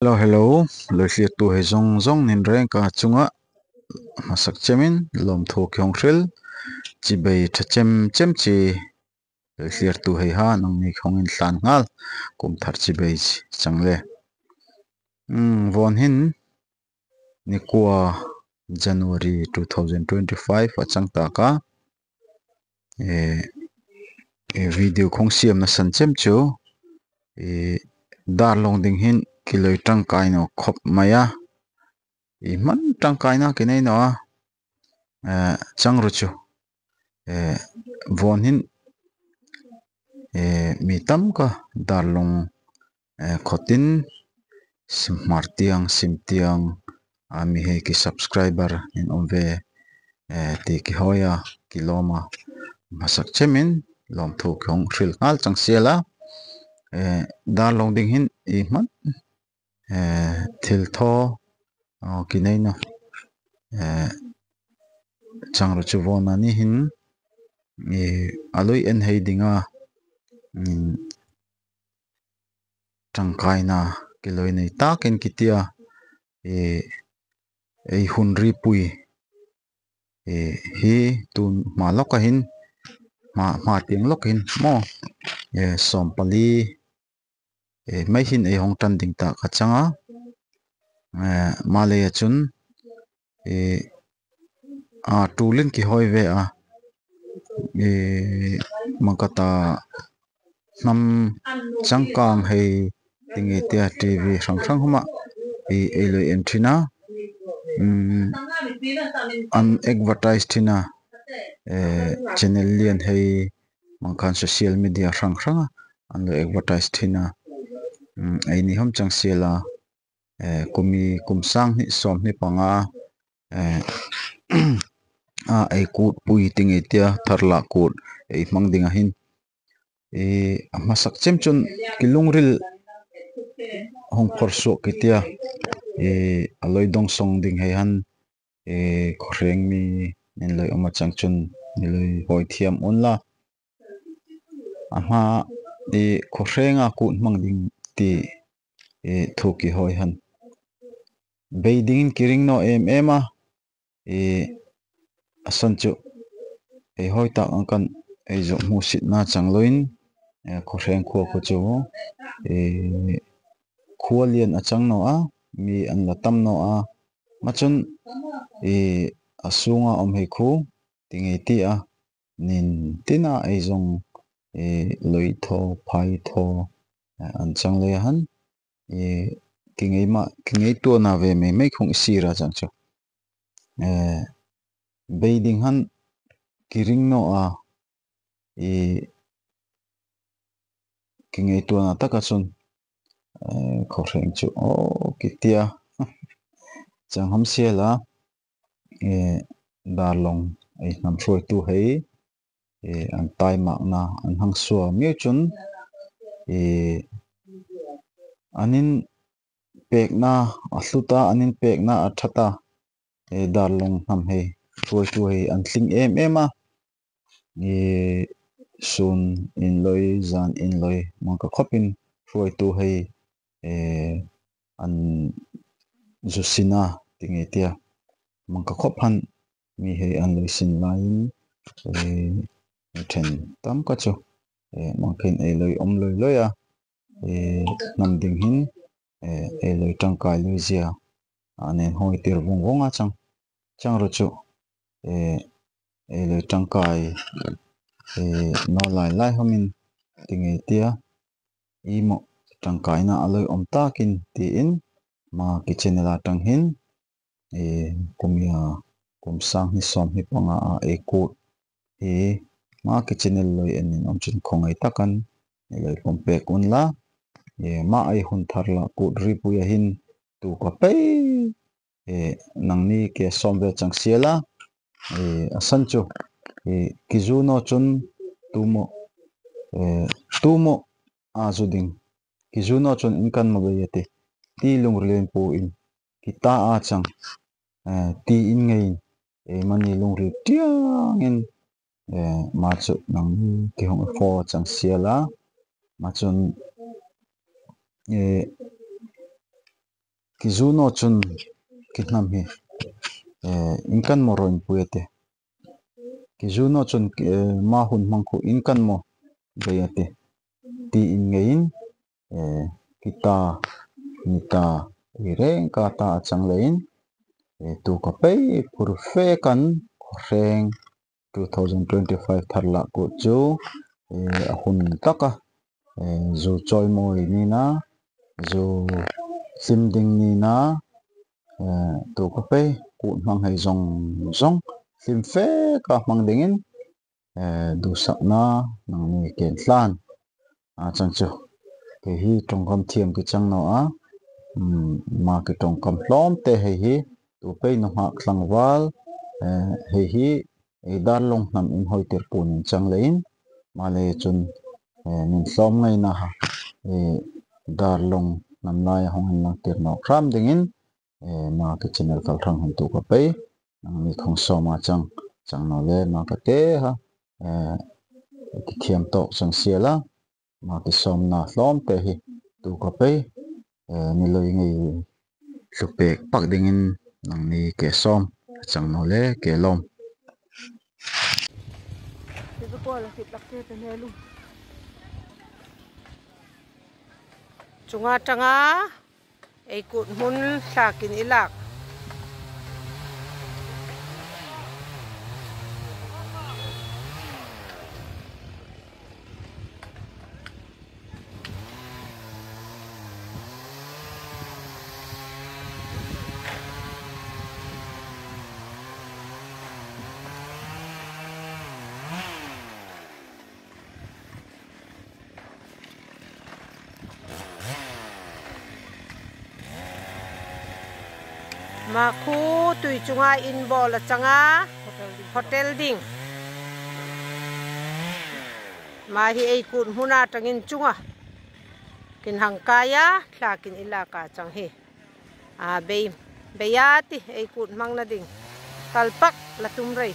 Hello, hello. Lối liệt tu hay zong zong nên reng cả chunga masak chemin lom tho kyong ril chi bay tha chem chi lối liệt tu hay ha nong ni khong in tlan ngal kum thar chi bay chang le von hin ni kwa January 2025 achang ta ka e video khong siam na san chem chu dar long ding hin kiloi tang kai no khop maya man tang kai na ke nei no chang ru chu von hin mi tam ka darlong khotin simtiang mi he ki subscriber in omve ti ki hoya kiloma masak chemin lom thu khong ril ngal chang siala darlong ding hin i man thil tho ki nei no chang ru chu von ani hin aloi en hei dinga tangkai na kiloi nei takin kitia hunri pui hi tun ma lokahin ma tiang lokin mo sompali mai hin hong tan ding ta khachanga malaya chun tulin ki hoi ve mangkata nam changkang hei tinge tia tv sang huma loi entrina an advertise thina channel lian hei mangkhan social media sang an lo advertise thina ai ni hom chang sela kumi kumsang ni som ni panga ai kut pui tinge tia tharla kut ei mang dinga hin masak chem chun kilungril hong korso kitia aloi dong song ding hei han khoreng mi nen loi oma chang chun ni loi hoi thiam on la ama khorenga kut mang ding ti thoki hoi han beiding kiring no ema asan chu hoi tak angkan zo mu sit na changloin khoreng kho ko chu khualian achang no mi an latam no machun asunga om hei khu tinge ti nin tina zong loi tho phai tho an chang le han kingei tu na ve me khong sira chang chu beiding han kiring no kingei tu na takachun khoreng chu kitia chang ham siala darlong nam throi tu hei an tai mak na an hang suwa mi chun anin pek na ahluta anin pek na athata darlong nam hei throi tu hei an tling ema sun in loi zan in loi mangka khopin throi tu hei an zusina tinge tia mangka khop han mi hei an loi sin lain then tam ka chu mangkin loi om loi nam ding hin loi tangkai loi zia anen hoi tir wonga chang ro chu loi tangkai no lai homin tinge tia imo tangkai na aloi om takin ti in ma kichenela tang hin kumia kumsang ni som hi panga ekut ma kichenel loi enin om chin khongai takan loi pompek un la ma ai hun tharla kut ripu ya hin tu ka pe nangni ke sombe chang siela asan chu kizuno chun tumo azuding kizuno chun inkan mabeyete ti lungrilen po in kita chang ti in ngei mani lungri tiang in ma chu nang ki hong fo chang siala ma chun kizuno chun kitnam hi inkan moroin puete kizuno chun ma hun mangku inkan mo bayate ti in ngain kita nita ireng kata achang lein tu kapay purfe kan reng 2025 tharla ko chu hun taka zo choi moi ni na zo simding ni na tu kapay ku mang hai zong zong sim fe ka mang dingin du sak na nang ni ken tlan chang chu ke hi trong kam thiam ki chang no a ma ki trong kam hlom te hei hi tu pe no ha thlangwal hei hi dar long nam in hoi ter pun chang lein ma le chun nin hlom ngai na ha dar long nam lai hong in lang ter no kram dingin ma ki channel kal thang han tu ka pe nang ni khong so ma chang chang no le ma ka te ha ki thiam to chang siala ma ki som na hlom te hi tu ka pe ni loi ngai lupek pak dingin nang ni ke som chang no le ke lom chunga tanga ei kut mun sakin ilak ma khu tui chunga in bol la changa hotel ding ma hi ei kut huna tangin chunga kin hangkaya thla kin ilaka chang hi be yati ei kut mang na ding talpak la tum rei